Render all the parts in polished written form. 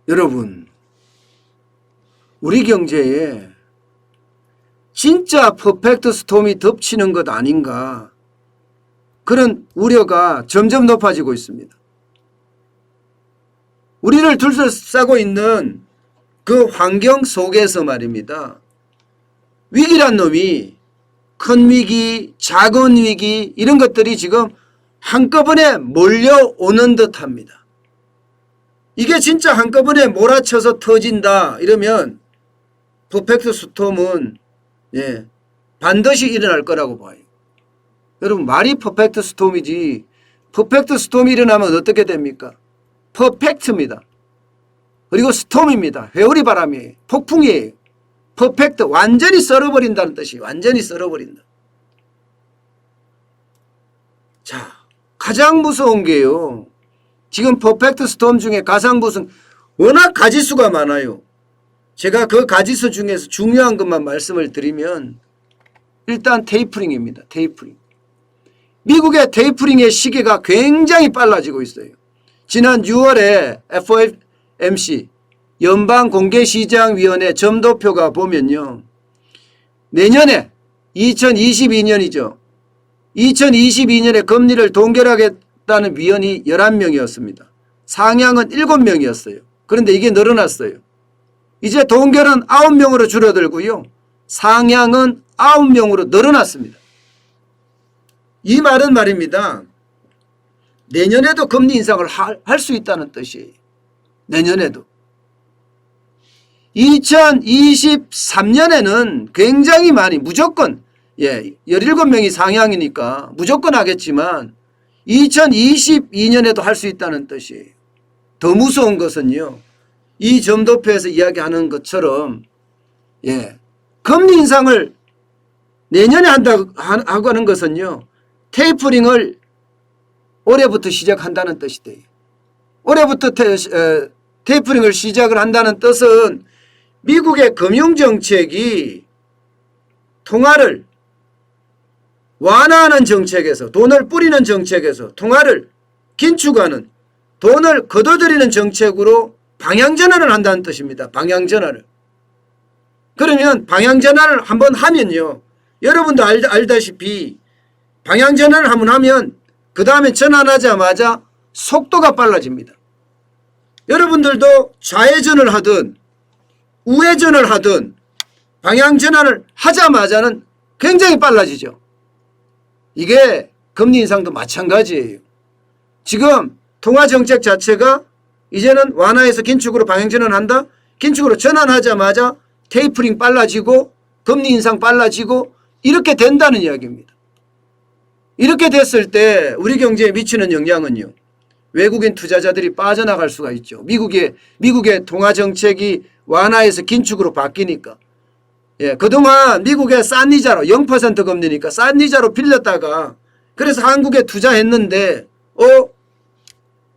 여러분, 우리 경제에 진짜 퍼펙트 스톰이 덮치는 것 아닌가, 그런 우려가 점점 높아지고 있습니다. 우리를 둘러싸고 있는 그 환경 속에서 말입니다. 위기란 놈이 큰 위기, 작은 위기 이런 것들이 지금 한꺼번에 몰려오는 듯합니다. 이게 진짜 한꺼번에 몰아쳐서 터진다 이러면 퍼펙트 스톰은 반드시 일어날 거라고 봐요. 여러분, 말이 퍼펙트 스톰이지 퍼펙트 스톰이 일어나면 어떻게 됩니까? 퍼펙트입니다. 그리고 스톰입니다. 회오리 바람이에요. 폭풍이에요. 퍼펙트, 완전히 썰어버린다는 뜻이에요. 완전히 썰어버린다. 자, 가장 무서운 게요, 지금 퍼펙트 스톰 중에 가장 무서운, 워낙 가지수가 많아요. 제가 그 가지수 중에서 중요한 것만 말씀을 드리면 일단 테이퍼링입니다. 테이퍼링. 미국의 테이퍼링의 시계가 굉장히 빨라지고 있어요. 지난 6월에 FOMC 연방공개시장위원회 점도표가 보면요, 내년에 2022년이죠. 2022년에 금리를 동결하겠다는 위원이 11명이었습니다. 상향은 7명이었어요. 그런데 이게 늘어났어요. 이제 동결은 9명으로 줄어들고요, 상향은 9명으로 늘어났습니다. 이 말은 말입니다, 내년에도 금리 인상을 할 수 있다는 뜻이에요. 내년에도. 2023년에는 굉장히 많이, 무조건 17명이 상향이니까 무조건 하겠지만 2022년에도 할 수 있다는 뜻이에요. 더 무서운 것은요, 이 점도표에서 이야기하는 것처럼 금리 인상을 내년에 한다고 하는 것은요, 테이퍼링을 올해부터 시작한다는 뜻이 돼요. 올해부터 테이퍼링을 시작을 한다는 뜻은 미국의 금융정책이 통화를 완화하는 정책에서, 돈을 뿌리는 정책에서 통화를 긴축하는, 돈을 걷어들이는 정책으로 방향전환을 한다는 뜻입니다. 방향전환을. 그러면 방향전환을 한번 하면요, 여러분도 알다시피 방향전환을 한번 하면 그 다음에 전환하자마자 속도가 빨라집니다. 여러분들도 좌회전을 하든 우회전을 하든 방향전환을 하자마자는 굉장히 빨라지죠. 이게 금리 인상도 마찬가지예요. 지금 통화정책 자체가 이제는 완화해서 긴축으로 방향전환한다. 긴축으로 전환하자마자 테이퍼링 빨라지고 금리 인상 빨라지고 이렇게 된다는 이야기입니다. 이렇게 됐을 때 우리 경제에 미치는 영향은요, 외국인 투자자들이 빠져나갈 수가 있죠. 미국의 통화정책이 완화해서 긴축으로 바뀌니까. 그동안 미국의 싼 이자로 0% 금리니까 싼 이자로 빌렸다가 그래서 한국에 투자했는데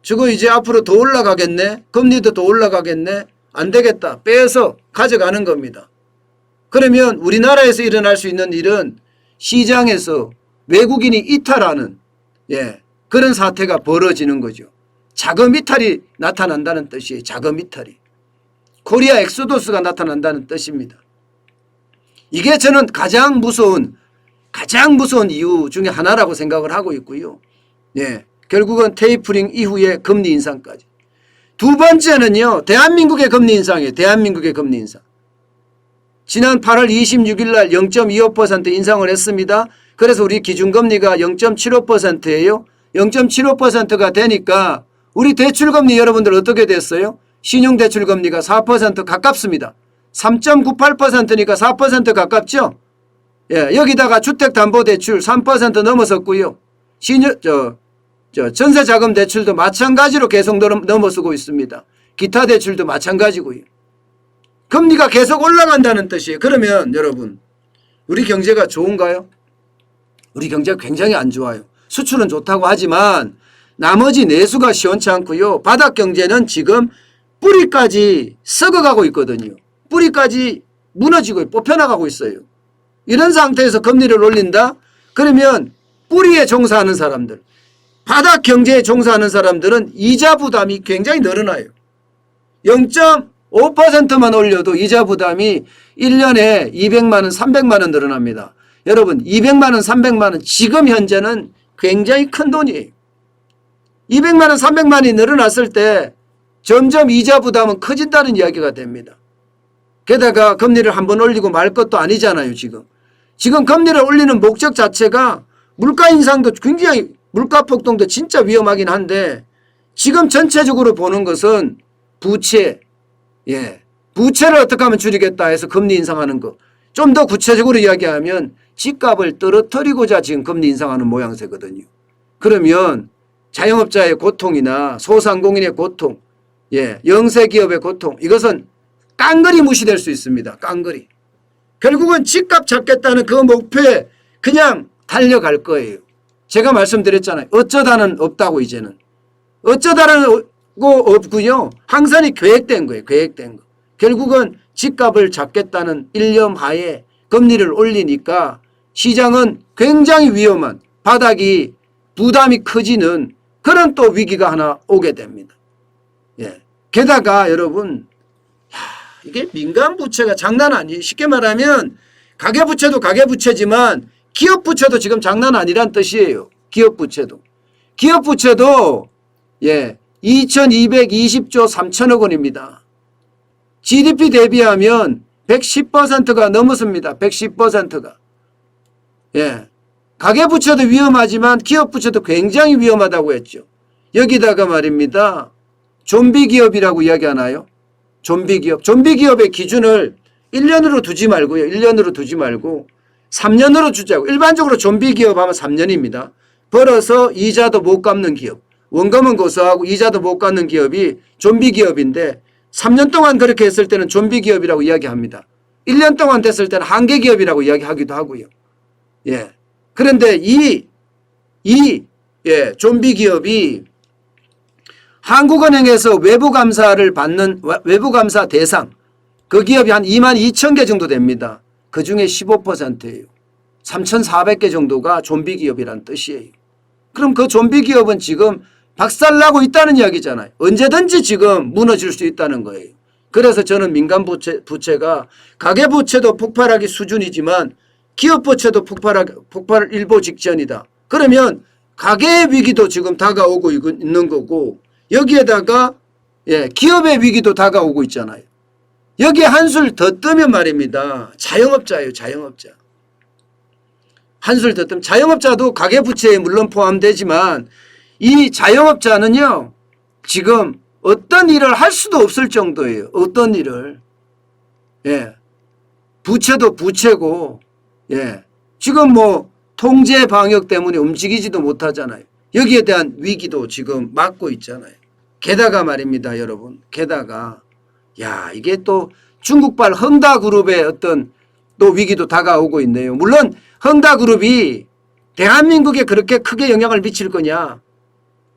저거 이제 앞으로 더 올라가겠네, 금리도 더 올라가겠네, 안 되겠다, 빼서 가져가는 겁니다. 그러면 우리나라에서 일어날 수 있는 일은 시장에서 외국인이 이탈하는 그런 사태가 벌어지는 거죠. 자금 이탈이 나타난다는 뜻이에요. 자금 이탈이. 코리아 엑소더스가 나타난다는 뜻입니다. 이게 저는 가장 무서운 이유 중에 하나라고 생각을 하고 있고요. 결국은 테이퍼링 이후에 금리 인상까지. 두 번째는요, 대한민국의 금리 인상이에요. 대한민국의 금리 인상. 지난 8월 26일 날 0.25% 인상을 했습니다. 그래서 우리 기준금리가 0.75%예요. 0.75%가 되니까 우리 대출금리 여러분들 어떻게 됐어요? 신용대출금리가 4% 가깝습니다. 3.98%니까 4% 가깝죠? 여기다가 주택담보대출 3% 넘어섰고요. 전세자금 대출도 마찬가지로 계속 넘어서고 있습니다. 기타 대출도 마찬가지고요. 금리가 계속 올라간다는 뜻이에요. 그러면 여러분, 우리 경제가 좋은가요? 우리 경제가 굉장히 안 좋아요. 수출은 좋다고 하지만 나머지 내수가 시원치 않고요. 바닥 경제는 지금 뿌리까지 썩어가고 있거든요. 뿌리까지 무너지고 뽑혀나가고 있어요. 이런 상태에서 금리를 올린다? 그러면 뿌리에 종사하는 사람들, 바닥 경제에 종사하는 사람들은 이자 부담이 굉장히 늘어나요. 0.5%만 올려도 이자 부담이 1년에 200만 원, 300만 원 늘어납니다. 여러분 200만 원, 300만 원 지금 현재는 굉장히 큰 돈이에요. 200만 원, 300만 원이 늘어났을 때 점점 이자 부담은 커진다는 이야기가 됩니다. 게다가 금리를 한번 올리고 말 것도 아니잖아요. 지금 금리를 올리는 목적 자체가 물가 인상도 굉장히 물가 폭등도 진짜 위험하긴 한데 지금 전체적으로 보는 것은 부채, 부채를 어떻게 하면 줄이겠다 해서 금리 인상하는 거. 좀 더 구체적으로 이야기하면 집값을 떨어뜨리고자 지금 금리 인상하는 모양새거든요. 그러면 자영업자의 고통이나 소상공인의 고통, 영세기업의 고통 이것은 깡그리 무시될 수 있습니다. 깡그리. 결국은 집값 잡겠다는 그 목표에 그냥 달려갈 거예요. 제가 말씀드렸잖아요. 어쩌다는 없다고 이제는. 어쩌다는 없고요. 항상 계획된 거예요. 계획된 거. 결국은 집값을 잡겠다는 일념 하에 금리를 올리니까 시장은 굉장히 위험한 바닥이 부담이 커지는 그런 또 위기가 하나 오게 됩니다. 게다가 여러분 이게 민간 부채가 장난 아니에요. 쉽게 말하면 가계부채도 가계부채지만 기업부채도 지금 장난 아니란 뜻이에요. 기업부채도 2220조 3천억 원입니다. GDP 대비하면 110%가 넘었습니다. 110%가. 가계부채도 위험하지만 기업부채도 굉장히 위험하다고 했죠. 여기다가 말입니다. 좀비기업이라고 이야기하나요? 좀비기업의 기준을 1년으로 두지 말고요. 1년으로 두지 말고 3년으로 주자고. 일반적으로 좀비기업 하면 3년입니다. 벌어서 이자도 못 갚는 기업. 원금은 고소하고 이자도 못 갚는 기업이 좀비기업인데 3년 동안 그렇게 했을 때는 좀비기업이라고 이야기합니다. 1년 동안 됐을 때는 한계기업이라고 이야기하기도 하고요. 그런데 이 좀비기업이 한국은행에서 외부감사를 받는 외부감사 대상 그 기업이 한 2만 2천 개 정도 됩니다. 그중에 15%예요. 3,400개 정도가 좀비기업이란 뜻이에요. 그럼 그 좀비기업은 지금 박살나고 있다는 이야기잖아요. 언제든지 지금 무너질 수 있다는 거예요. 그래서 저는 민간 부채가 가계부채도 폭발하기 수준이지만 기업부채도 폭발 일보 직전이다. 그러면 가계의 위기도 지금 다가오고 있는 거고 여기에다가 기업의 위기도 다가오고 있잖아요. 여기에 한술 더 뜨면 말입니다. 자영업자예요. 자영업자. 한술 더 뜨면 자영업자도 가계부채에 물론 포함되지만 이 자영업자는요. 지금 어떤 일을 할 수도 없을 정도예요. 어떤 일을. 부채도 부채고 지금 뭐 통제 방역 때문에 움직이지도 못하잖아요. 여기에 대한 위기도 지금 맞고 있잖아요. 게다가 말입니다. 여러분. 게다가 이게 또 중국발 헝다그룹의 어떤 또 위기도 다가오고 있네요. 물론 헝다그룹이 대한민국에 그렇게 크게 영향을 미칠 거냐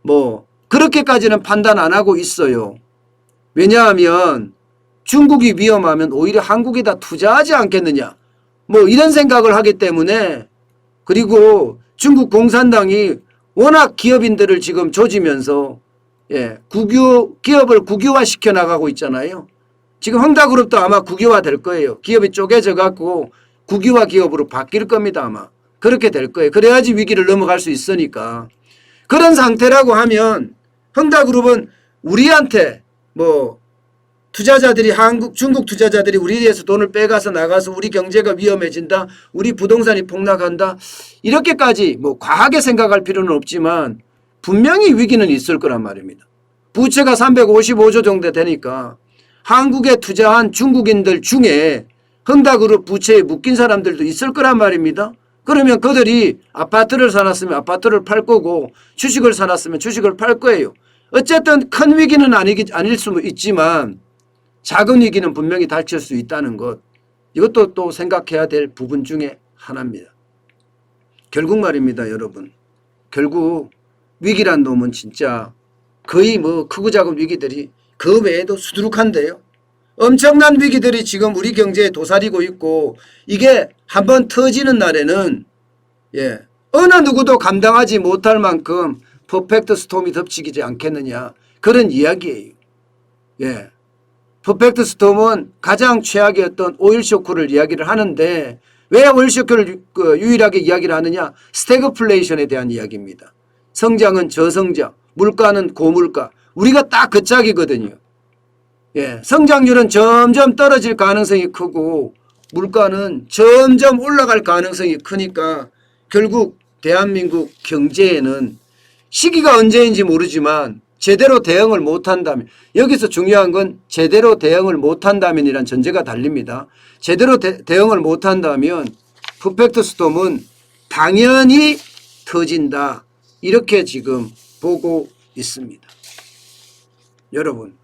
뭐 그렇게까지는 판단 안 하고 있어요. 왜냐하면 중국이 위험하면 오히려 한국에다 투자하지 않겠느냐 뭐 이런 생각을 하기 때문에 그리고 중국 공산당이 워낙 기업인들을 지금 조지면서 기업을 국유화 시켜 나가고 있잖아요. 지금 헝다그룹도 아마 국유화 될 거예요. 기업이 쪼개져 갖고 국유화 기업으로 바뀔 겁니다. 아마 그렇게 될 거예요. 그래야지 위기를 넘어갈 수 있으니까. 그런 상태라고 하면 헝다그룹은 우리한테 뭐 투자자들이 중국 투자자들이 우리에서 돈을 빼가서 나가서 우리 경제가 위험해진다. 우리 부동산이 폭락한다. 이렇게까지 뭐 과하게 생각할 필요는 없지만 분명히 위기는 있을 거란 말입니다. 부채가 355조 정도 되니까 한국에 투자한 중국인들 중에 헝다그룹 부채에 묶인 사람들도 있을 거란 말입니다. 그러면 그들이 아파트를 사놨으면 아파트를 팔 거고 주식을 사놨으면 주식을 팔 거예요. 어쨌든 큰 위기는 아닐 수 있지만 작은 위기는 분명히 닥칠 수 있다는 것. 이것도 또 생각해야 될 부분 중에 하나입니다. 결국 말입니다. 여러분. 결국 위기란 놈은 진짜 거의 뭐 크고 작은 위기들이 그 외에도 수두룩한데요. 엄청난 위기들이 지금 우리 경제에 도사리고 있고 이게 한번 터지는 날에는 어느 누구도 감당하지 못할 만큼 퍼펙트 스톰이 덮치지 않겠느냐 그런 이야기예요. 퍼펙트 스톰은 가장 최악의 어떤 오일 쇼크를 이야기를 하는데 왜 오일 쇼크를 유일하게 이야기를 하느냐? 스태그플레이션에 대한 이야기입니다. 성장은 저성장, 물가는 고물가. 우리가 딱 그 짝이거든요. 예, 성장률은 점점 떨어질 가능성이 크고 물가는 점점 올라갈 가능성이 크니까 결국 대한민국 경제에는 시기가 언제인지 모르지만 제대로 대응을 못한다면, 여기서 중요한 건 제대로 대응을 못한다면이란 전제가 달립니다. 제대로 대응을 못한다면 퍼펙트 스톰은 당연히 터진다. 이렇게 지금 보고 있습니다. 여러분,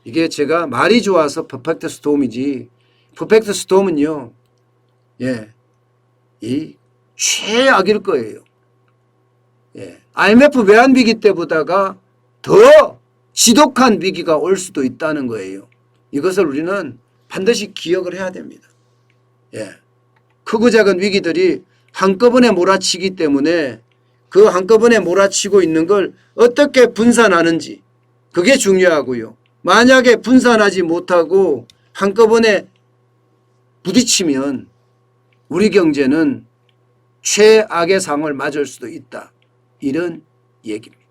이게 제가 말이 좋아서 퍼펙트 스톰이지, 퍼펙트 스톰은요, 예, 이 최악일 거예요. 예, IMF 외환위기 때보다가 더 지독한 위기가 올 수도 있다는 거예요. 이것을 우리는 반드시 기억을 해야 됩니다. 예, 크고 작은 위기들이 한꺼번에 몰아치기 때문에 그 한꺼번에 몰아치고 있는 걸 어떻게 분산하는지, 그게 중요하고요. 만약에 분산하지 못하고 한꺼번에 부딪히면 우리 경제는 최악의 상황을 맞을 수도 있다. 이런 얘기입니다.